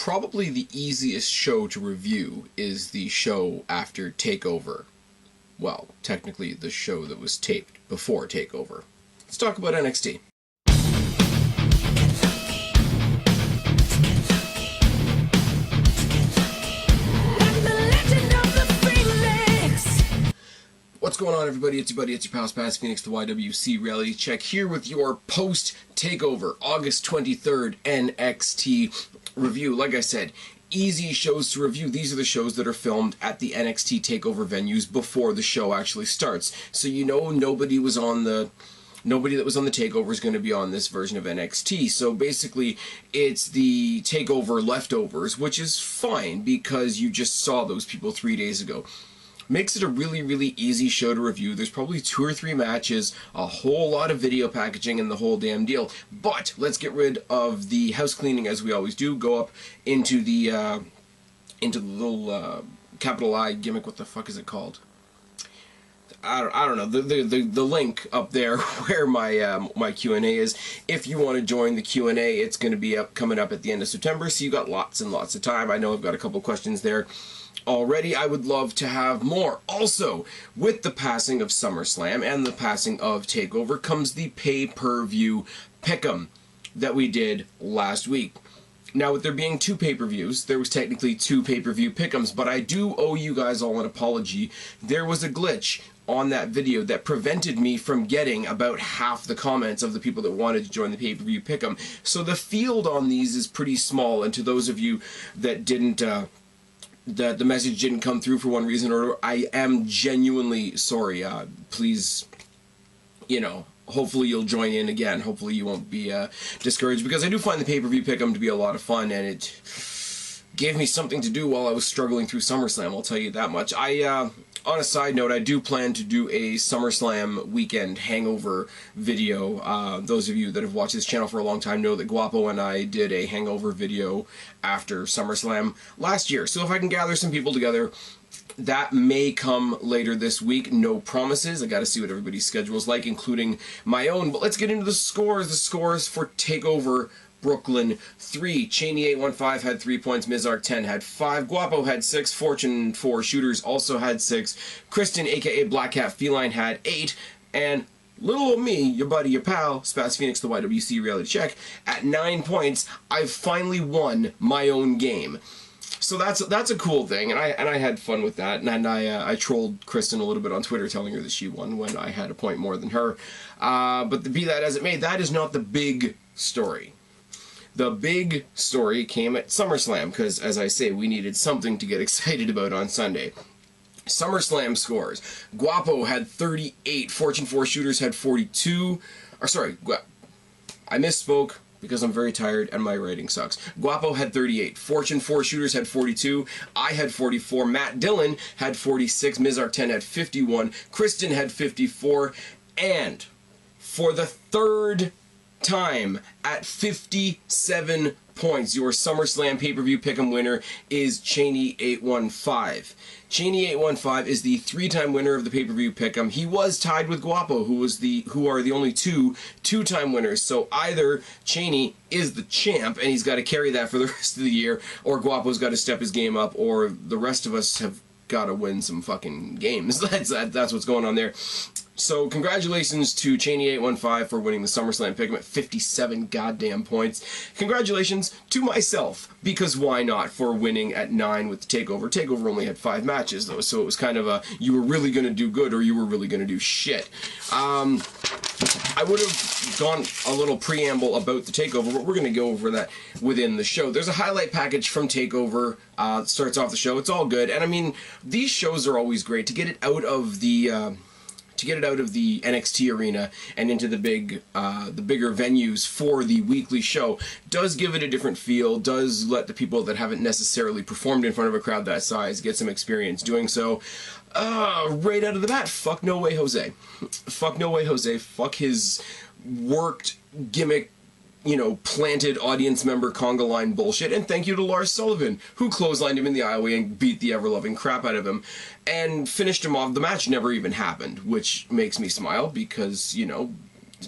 probably the easiest show to review is the show after TakeOver. Well, technically the show that was taped before TakeOver. Let's talk about NXT. What's going on, everybody? It's your buddy, it's your pal Spaz, Phoenix, the YWC Reality Check, here with your post-TakeOver, August 23rd NXT review. Like I said, easy shows to review. These are the shows that are filmed at the NXT TakeOver venues before the show actually starts. So you know nobody that was on the TakeOver is going to be on this version of NXT. So basically, it's the TakeOver leftovers, which is fine because you just saw those people 3 days ago. Makes it a really, really easy show to review. There's probably 2 or 3 matches, a whole lot of video packaging, and the whole damn deal. But let's get rid of the house cleaning as we always do. Go up into the little capital I gimmick. What the fuck is it called? I don't know, the link up there where my my Q&A is. If you want to join the Q&A, it's going to be coming up at the end of September, so you got lots and lots of time. I know I've got a couple questions there already. I would love to have more. Also, with the passing of SummerSlam and the passing of TakeOver comes the pay-per-view Pick 'em that we did last week. Now, with there being 2 pay-per-views, there was technically 2 pay-per-view Pick-ems, but I do owe you guys all an apology. There was a glitch on that video that prevented me from getting about half the comments of the people that wanted to join the pay-per-view Pick-em. So the field on these is pretty small, and to those of you that didn't that the message didn't come through for one reason or another, I am genuinely sorry. Please, you know, hopefully you'll join in again. Hopefully you won't be discouraged, because I do find the pay-per-view Pick-em to be a lot of fun, and it gave me something to do while I was struggling through SummerSlam, I'll tell you that much. On a side note, I do plan to do a SummerSlam weekend hangover video. Those of you that have watched this channel for a long time know that Guapo and I did a hangover video after SummerSlam last year. So if I can gather some people together, that may come later this week. No promises. I gotta see what everybody's schedule is like, including my own. But let's get into the scores. The scores for TakeOver Brooklyn 3. Cheney815 had 3 points, Mizark 10 had 5, Guapo had 6, Fortune 4 Shooters also had 6, Kristen aka Black Cat Feline had 8, and little old me, your buddy, your pal, Spaz Phoenix, the YWC Reality Check, at 9 points. I've finally won my own game. So that's a cool thing, and I had fun with that, and I trolled Kristen a little bit on Twitter, telling her that she won when I had a point more than her. But be that as it may, that is not the big story. The big story came at SummerSlam, because, as I say, we needed something to get excited about on Sunday. SummerSlam scores. Guapo had 38, Fortune 4 Shooters had 42, or sorry, I misspoke because I'm very tired and my writing sucks. Guapo had 38, Fortune 4 Shooters had 42, I had 44, Matt Dillon had 46, Mizark 10 had 51, Kristen had 54, and for the 3rd time at 57 points, your SummerSlam pay-per-view Pick-em winner is Cheney815. Cheney815 is the 3-time winner of the pay-per-view Pick-em. He was tied with Guapo, who are the only 2-time winners. So either Cheney is the champ and he's got to carry that for the rest of the year, or Guapo's got to step his game up, or the rest of us have got to win some fucking games. That's what's going on there. So congratulations to Cheney815 for winning the SummerSlam Pick 'em at 57 goddamn points. Congratulations to myself, because why not, for winning at 9 with the TakeOver. TakeOver only had 5 matches though, so it was kind of a, you were really going to do good or you were really going to do shit. I would have gone a little preamble about the TakeOver, but we're going to go over that within the show. There's a highlight package from TakeOver that starts off the show. It's all good, and I mean, these shows are always great to get it out of the NXT arena and into the bigger venues for the weekly show. Does give it a different feel, does let the people that haven't necessarily performed in front of a crowd that size get some experience doing so. Right out of the bat, fuck No Way Jose. Fuck No Way Jose. Fuck his worked gimmick, you know, planted audience member conga line bullshit, and thank you to Lars Sullivan, who clotheslined him in the aisleway and beat the ever-loving crap out of him, and finished him off. The match never even happened, which makes me smile, because, you know,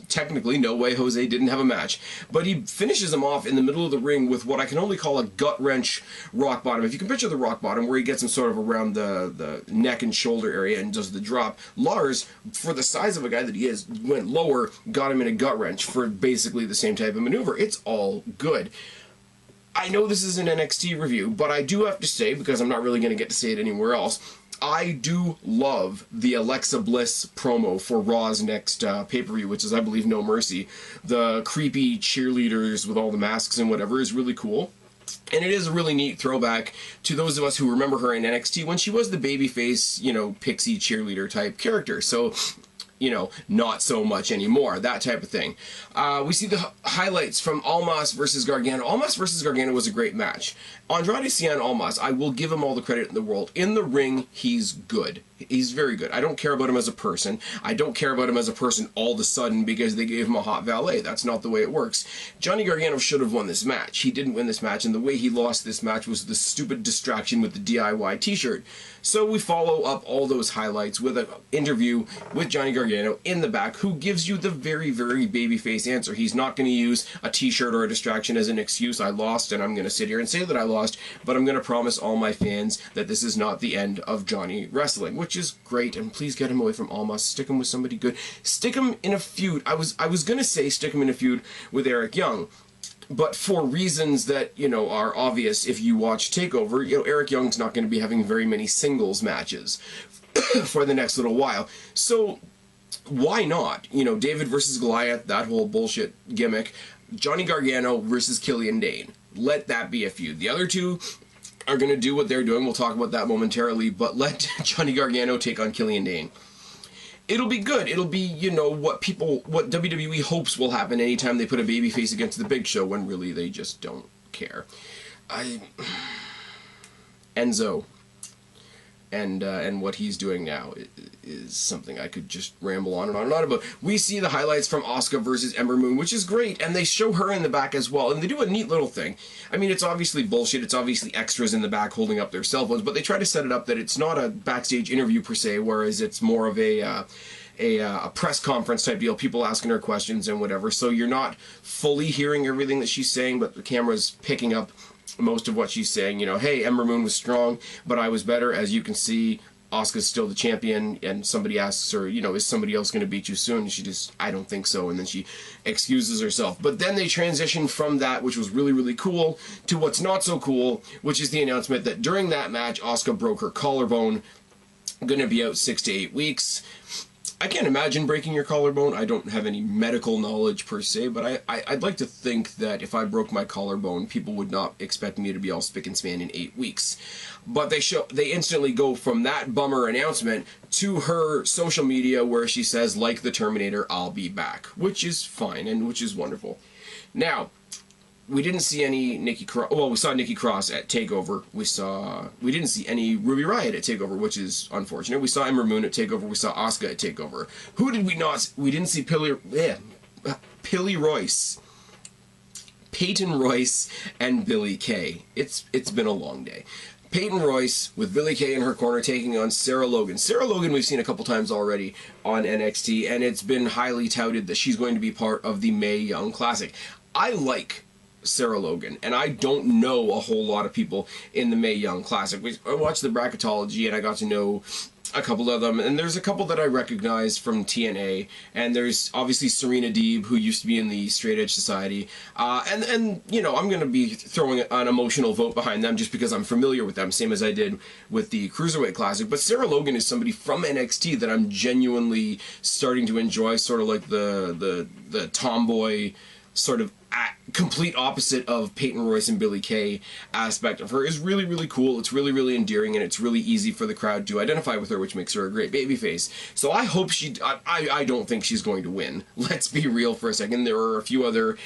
technically, no way Jose didn't have a match. But he finishes him off in the middle of the ring with what I can only call a gut-wrench rock bottom. If you can picture the rock bottom, where he gets him sort of around the neck and shoulder area and does the drop, Lars, for the size of a guy that he is, went lower, got him in a gut-wrench for basically the same type of maneuver. It's all good. I know this is an NXT review, but I do have to say, because I'm not really going to get to say it anywhere else, I do love the Alexa Bliss promo for Raw's next pay-per-view, which is, I believe, No Mercy. The creepy cheerleaders with all the masks and whatever is really cool. And it is a really neat throwback to those of us who remember her in NXT when she was the babyface, you know, pixie cheerleader type character. So, you know, not so much anymore, that type of thing. We see the highlights from Almas versus Gargano. Almas versus Gargano was a great match. Andrade Cien Almas, I will give him all the credit in the world. In the ring, he's good. He's very good. I don't care about him as a person. I don't care about him as a person all of a sudden because they gave him a hot valet. That's not the way it works. Johnny Gargano should have won this match. He didn't win this match, and the way he lost this match was the stupid distraction with the DIY t-shirt. So we follow up all those highlights with an interview with Johnny Gargano in the back, who gives you the very, very babyface answer. He's not going to use a t-shirt or a distraction as an excuse. I lost, and I'm going to sit here and say that I lost, but I'm going to promise all my fans that this is not the end of Johnny wrestling, which is great. And please get him away from Almas. Stick him with somebody good. Stick him in a feud. I was going to say stick him in a feud with Eric Young, but for reasons that, you know, are obvious if you watch TakeOver, you know, Eric Young's not going to be having very many singles matches for the next little while. So why not? You know, David versus Goliath, that whole bullshit gimmick. Johnny Gargano versus Killian Dane. Let that be a feud. The other two are going to do what they're doing. We'll talk about that momentarily, but let Johnny Gargano take on Killian Dane. It'll be good. It'll be, you know, what WWE hopes will happen anytime they put a babyface against the Big Show, when really they just don't care. Enzo and what he's doing now is something I could just ramble on and on and on about. We see the highlights from Asuka versus Ember Moon, which is great, and they show her in the back as well, and they do a neat little thing. I mean, it's obviously bullshit, it's obviously extras in the back holding up their cell phones, but they try to set it up that it's not a backstage interview per se, whereas it's more of a press conference type deal, people asking her questions and whatever, so you're not fully hearing everything that she's saying, but the camera's picking up most of what she's saying. You know, hey, Ember Moon was strong, but I was better. As you can see, Asuka's still the champion, and somebody asks her, you know, is somebody else going to beat you soon? And she just, I don't think so, and then she excuses herself. But then they transition from that, which was really, really cool, to what's not so cool, which is the announcement that during that match, Asuka broke her collarbone, going to be out 6 to 8 weeks. I can't imagine breaking your collarbone. I don't have any medical knowledge per se, but I'd like to think that if I broke my collarbone, people would not expect me to be all spick and span in 8 weeks. But they instantly go from that bummer announcement to her social media where she says, like the Terminator, I'll be back, which is fine and which is wonderful. Now, we didn't see any Nikki Cross. Well, we saw Nikki Cross at TakeOver. We didn't see any Ruby Riott at TakeOver, which is unfortunate. We saw Ember Moon at TakeOver. We saw Asuka at TakeOver. Who did we not? We didn't see ROYCE, Peyton Royce, and Billie Kay. It's been a long day. Peyton Royce with Billie Kay in her corner taking on Sarah Logan. Sarah Logan we've seen a couple times already on NXT, and it's been highly touted that she's going to be part of the Mae Young Classic. I like Sarah Logan, and I don't know a whole lot of people in the Mae Young Classic. I watched the bracketology and I got to know a couple of them, and there's a couple that I recognize from TNA, and there's obviously Serena Deeb, who used to be in the Straight Edge Society, and you know, I'm going to be throwing an emotional vote behind them just because I'm familiar with them, same as I did with the Cruiserweight Classic. But Sarah Logan is somebody from NXT that I'm genuinely starting to enjoy, sort of like the tomboy sort of complete opposite of Peyton Royce and Billie Kay aspect of her is really, really cool. It's really, really endearing, and it's really easy for the crowd to identify with her, which makes her a great babyface. So I hope I don't think she's going to win. Let's be real for a second. There are a few other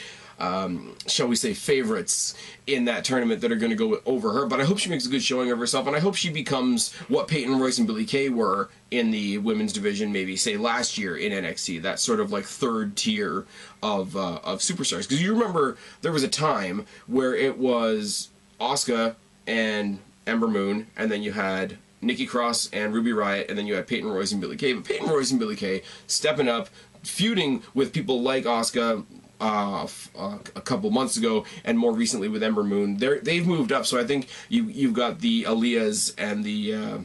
shall we say, favorites in that tournament that are going to go over her, but I hope she makes a good showing of herself, and I hope she becomes what Peyton Royce and Billie Kay were in the women's division, maybe, say, last year in NXT, that sort of, like, third tier of superstars. Because you remember there was a time where it was Asuka and Ember Moon, and then you had Nikki Cross and Ruby Riott, and then you had Peyton Royce and Billie Kay. But Peyton Royce and Billie Kay stepping up, feuding with people like Asuka a couple months ago, and more recently with Ember Moon. They've moved up, so I think you've got the Aaliyahs and the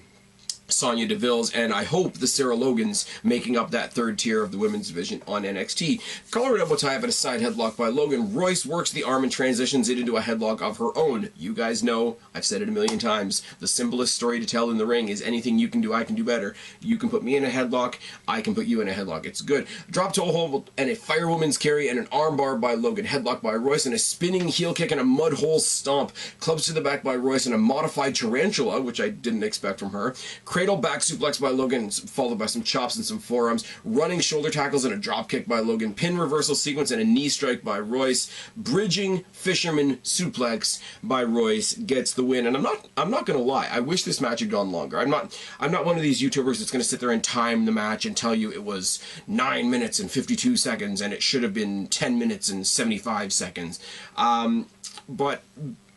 Sonya Deville's, and I hope the Sarah Logan's making up that third tier of the women's division on NXT. Collar elbow tie up at a side headlock by Logan. Royce works the arm and transitions it into a headlock of her own. You guys know, I've said it a million times, the simplest story to tell in the ring is anything you can do, I can do better. You can put me in a headlock, I can put you in a headlock. It's good. Drop toe hold and a firewoman's carry and an armbar by Logan. Headlock by Royce and a spinning heel kick and a mud hole stomp. Clubs to the back by Royce and a modified tarantula, which I didn't expect from her. Cradle back suplex by Logan, followed by some chops and some forearms. Running shoulder tackles and a drop kick by Logan. Pin reversal sequence and a knee strike by Royce. Bridging fisherman suplex by Royce gets the win. And I'm not gonna lie, I wish this match had gone longer. I'm not one of these YouTubers that's gonna sit there and time the match and tell you it was 9 minutes and 52 seconds and it should have been 10 minutes and 75 seconds. But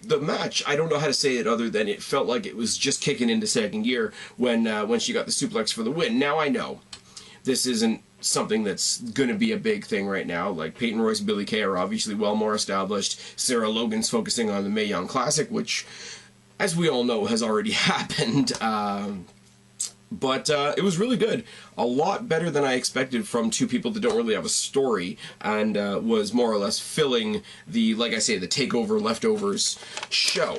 the match, I don't know how to say it other than it felt like it was just kicking into second gear when she got the suplex for the win. Now I know this isn't something that's going to be a big thing right now. Like Peyton Royce and Billie Kay are obviously well more established. Sarah Logan's focusing on the Mae Young Classic, which, as we all know, has already happened. But it was really good. A lot better than I expected from two people that don't really have a story, and was more or less filling the, like I say, the TakeOver leftovers show.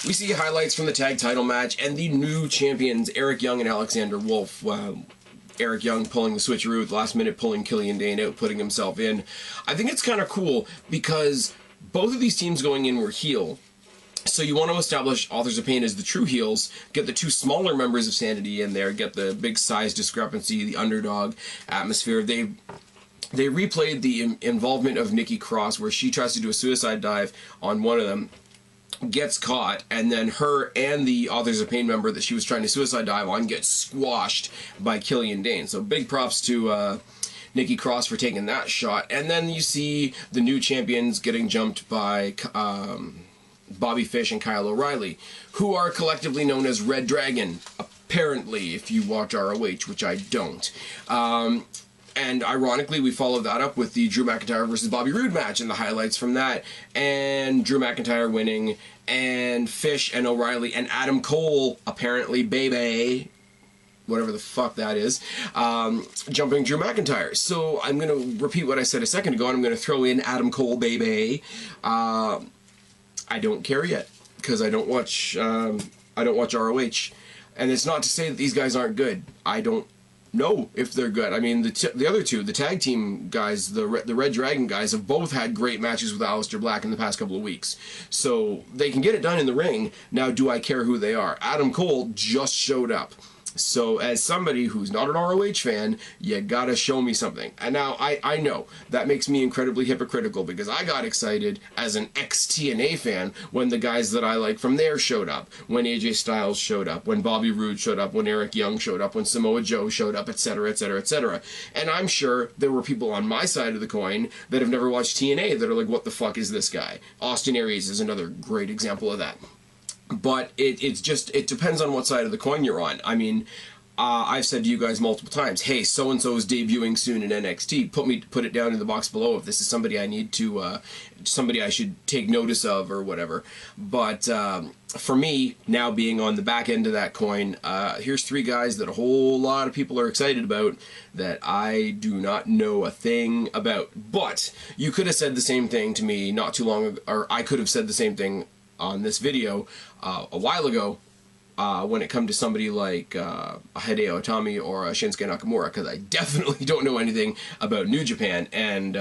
We see highlights from the tag title match and the new champions, Eric Young and Alexander Wolf. Eric Young pulling the switcheroo at the last minute, pulling Killian Dane out, putting himself in. I think it's kind of cool because both of these teams going in were heel. So you want to establish Authors of Pain as the true heels, get the two smaller members of Sanity in there, get the big size discrepancy, the underdog atmosphere. They replayed the involvement of Nikki Cross where she tries to do a suicide dive on one of them, gets caught, and then her and the Authors of Pain member that she was trying to suicide dive on gets squashed by Killian Dane. So big props to Nikki Cross for taking that shot. And then you see the new champions getting jumped by Bobby Fish and Kyle O'Reilly, who are collectively known as Red Dragon, apparently, if you watch ROH, which I don't. And ironically, we followed that up with the Drew McIntyre versus Bobby Roode match and the highlights from that, and Drew McIntyre winning, and Fish and O'Reilly and Adam Cole, apparently baby, whatever the fuck that is, jumping Drew McIntyre. So I'm going to repeat what I said a second ago, and I'm going to throw in Adam Cole baby. I don't care yet because I don't watch ROH, and it's not to say that these guys aren't good. I don't know if they're good. I mean, the other two, the tag team guys, the Red Dragon guys, have both had great matches with Aleister Black in the past couple of weeks, so they can get it done in the ring. Now, do I care who they are? Adam Cole just showed up. So as somebody who's not an ROH fan, you gotta show me something. And now I know that makes me incredibly hypocritical because I got excited as an ex-TNA fan when the guys that I like from there showed up, when AJ Styles showed up, when Bobby Roode showed up, when Eric Young showed up, when Samoa Joe showed up, etc., etc., etc. And I'm sure there were people on my side of the coin that have never watched TNA that are like, what the fuck is this guy? Austin Aries is another great example of that. But it depends on what side of the coin you're on. I mean, I've said to you guys multiple times, hey, so-and-so is debuting soon in NXT. Put it down in the box below if this is somebody I need to, somebody I should take notice of or whatever. But for me, now being on the back end of that coin, here's three guys that a whole lot of people are excited about that I do not know a thing about. But you could have said the same thing to me not too long ago, or I could have said the same thing on this video a while ago when it come to somebody like Hideo Itami or Shinsuke Nakamura, because I definitely don't know anything about New Japan, and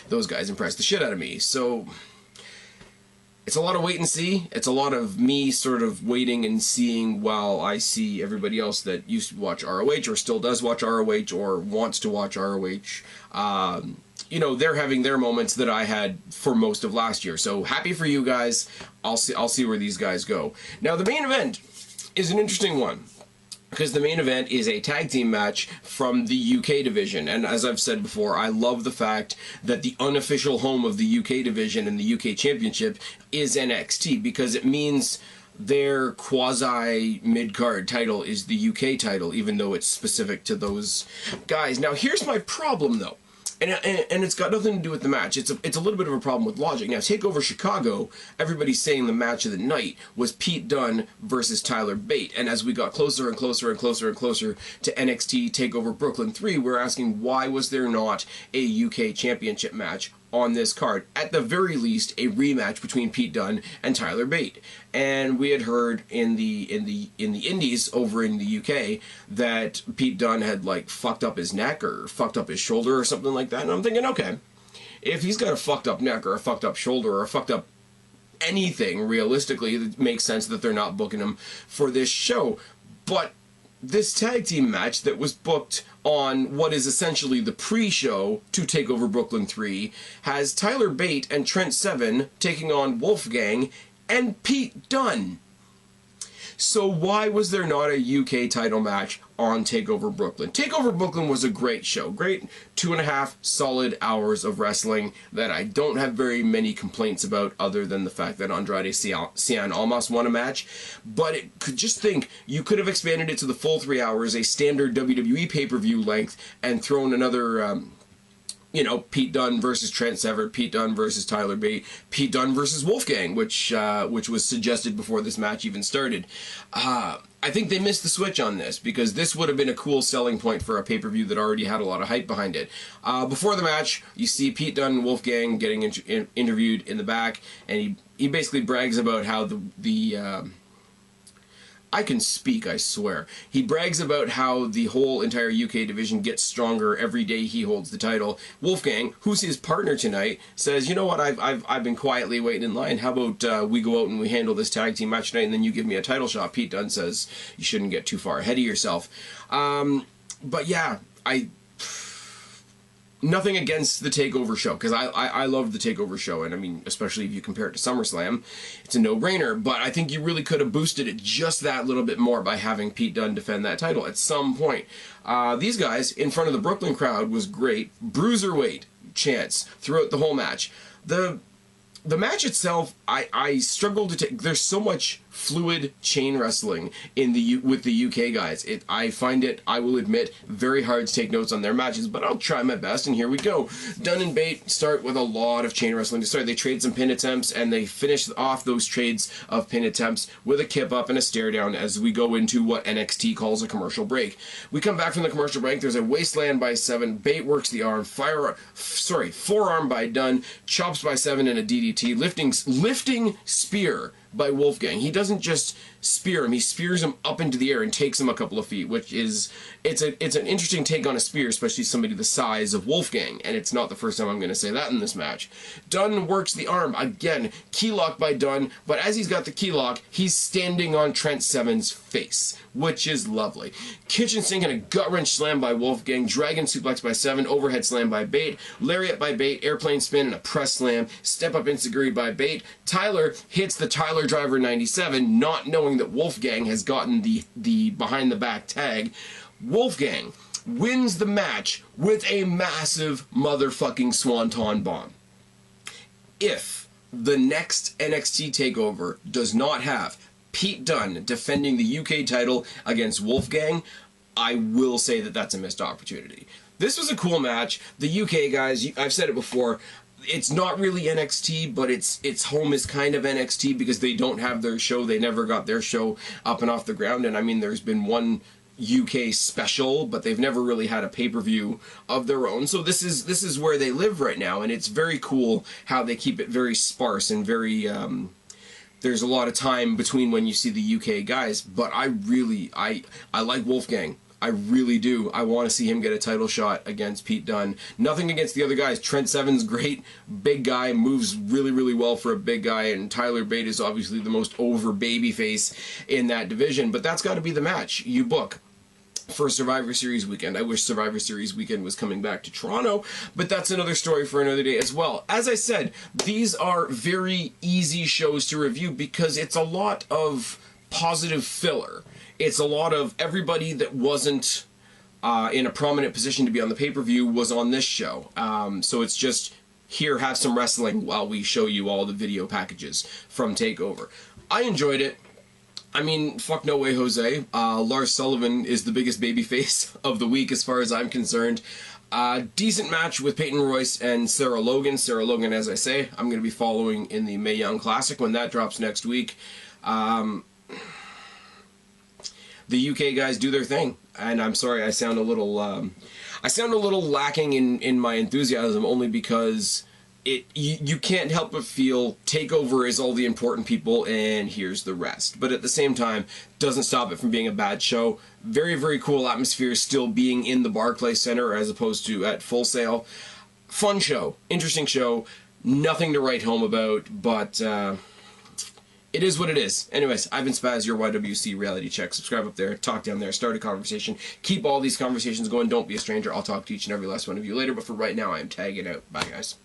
those guys impressed the shit out of me. So it's a lot of wait and see. It's a lot of me sort of waiting and seeing while I see everybody else that used to watch ROH or still does watch ROH or wants to watch ROH. You know, they're having their moments that I had for most of last year. So happy for you guys. I'll see where these guys go. Now the main event is an interesting one, because the main event is a tag team match from the UK division. And as I've said before, I love the fact that the unofficial home of the UK division and the UK Championship is NXT, because it means their quasi mid-card title is the UK title, even though it's specific to those guys. Now, here's my problem, though. And it's got nothing to do with the match. It's a little bit of a problem with logic. Now, TakeOver Chicago, everybody's saying the match of the night was Pete Dunne versus Tyler Bate. And as we got closer and closer and closer and closer to NXT TakeOver Brooklyn 3, we're asking, why was there not a UK Championship match on this card? At the very least, a rematch between Pete Dunne and Tyler Bate. And we had heard in the indies over in the UK that Pete Dunne had like fucked up his neck or fucked up his shoulder or something like that. And I'm thinking, okay, if he's got a fucked up neck or a fucked up shoulder or a fucked up anything, realistically, it makes sense that they're not booking him for this show. But this tag team match that was booked on what is essentially the pre-show to TakeOver Brooklyn 3 has Tyler Bate and Trent Seven taking on Wolfgang and Pete Dunne. So why was there not a UK title match on TakeOver Brooklyn? TakeOver Brooklyn was a great show. Great 2.5 solid hours of wrestling that I don't have very many complaints about, other than the fact that Andrade Cien almost won a match. But it could just think you could have expanded it to the full 3 hours, a standard WWE pay-per-view length, and thrown another you know, Pete Dunne versus Trent Seven, Pete Dunne versus Tyler Bate, Pete Dunne versus Wolfgang, which was suggested before this match even started. I think they missed the switch on this, because this would have been a cool selling point for a pay-per-view that already had a lot of hype behind it. Before the match, you see Pete Dunne and Wolfgang getting interviewed in the back, and he basically brags about how I can speak, I swear. He brags about how the whole entire UK division gets stronger every day he holds the title. Wolfgang, who's his partner tonight, says, you know what, I've been quietly waiting in line. How about we go out and we handle this tag team match tonight, and then you give me a title shot? Pete Dunne says, you shouldn't get too far ahead of yourself. But yeah, nothing against the TakeOver show, because I love the TakeOver show, and I mean, especially if you compare it to SummerSlam, it's a no-brainer, but I think you really could have boosted it just that little bit more by having Pete Dunne defend that title at some point. These guys, in front of the Brooklyn crowd, was great. Bruiserweight chants throughout the whole match. The match itself, I struggled to take. There's so much fluid chain wrestling in with the UK guys. I find it, I will admit, very hard to take notes on their matches, but I'll try my best, and here we go. Dunne and Bate start with a lot of chain wrestling to start. They trade some pin attempts, and they finish off those trades of pin attempts with a kip up and a stare down as we go into what NXT calls a commercial break. We come back from the commercial break. There's a wasteland by Seven. Bate works the arm. Forearm by Dunne. Chops by Seven and a DDT. Lifting spear by Wolfgang. He doesn't just spear him, he spears him up into the air and takes him a couple of feet, which is, it's an interesting take on a spear, especially somebody the size of Wolfgang, and it's not the first time I'm going to say that in this match. Dunne works the arm, again, key lock by Dunne, but as he's got the key lock, he's standing on Trent Seven's face, which is lovely. Kitchen sink and a gut wrench slam by Wolfgang, dragon suplex by Seven, overhead slam by Bate, lariat by Bate, airplane spin and a press slam, step up enziguri by Bate. Tyler hits the Tyler Driver 97, not knowing that Wolfgang has gotten the behind the back tag. Wolfgang wins the match with a massive motherfucking swanton bomb. If the next NXT TakeOver does not have Pete Dunne defending the UK title against Wolfgang, I will say that that's a missed opportunity. This was a cool match. The UK guys, I've said it before, it's not really NXT, but its home is kind of NXT because they don't have their show. They never got their show up and off the ground. And I mean, there's been one UK special, but they've never really had a pay-per-view of their own. So this is where they live right now, and it's very cool how they keep it very sparse and very there's a lot of time between when you see the UK guys. But I like Wolfgang. I really do. I want to see him get a title shot against Pete Dunne. Nothing against the other guys. Trent Seven's great. Big guy. Moves really, really well for a big guy. And Tyler Bate is obviously the most over babyface in that division. But that's got to be the match you book for Survivor Series weekend. I wish Survivor Series weekend was coming back to Toronto, but that's another story for another day as well. As I said, these are very easy shows to review because it's a lot of positive filler. It's a lot of everybody that wasn't in a prominent position to be on the pay-per-view was on this show. So it's just, here, have some wrestling while we show you all the video packages from TakeOver. I enjoyed it. I mean, fuck no way, Jose. Lars Sullivan is the biggest babyface of the week as far as I'm concerned. Decent match with Peyton Royce and Sarah Logan. Sarah Logan, as I say, I'm going to be following in the Mae Young Classic when that drops next week. The UK guys do their thing, and I'm sorry I sound a little lacking in my enthusiasm, only because you can't help but feel TakeOver is all the important people and here's the rest. But at the same time, doesn't stop it from being a bad show. Very, very cool atmosphere still being in the Barclays Center as opposed to at Full Sail. Fun show, interesting show, nothing to write home about, but it is what it is. Anyways, I've been Spaz, your YWC reality check. Subscribe up there, talk down there, start a conversation. Keep all these conversations going. Don't be a stranger. I'll talk to each and every last one of you later, but for right now, I am tagging out. Bye, guys.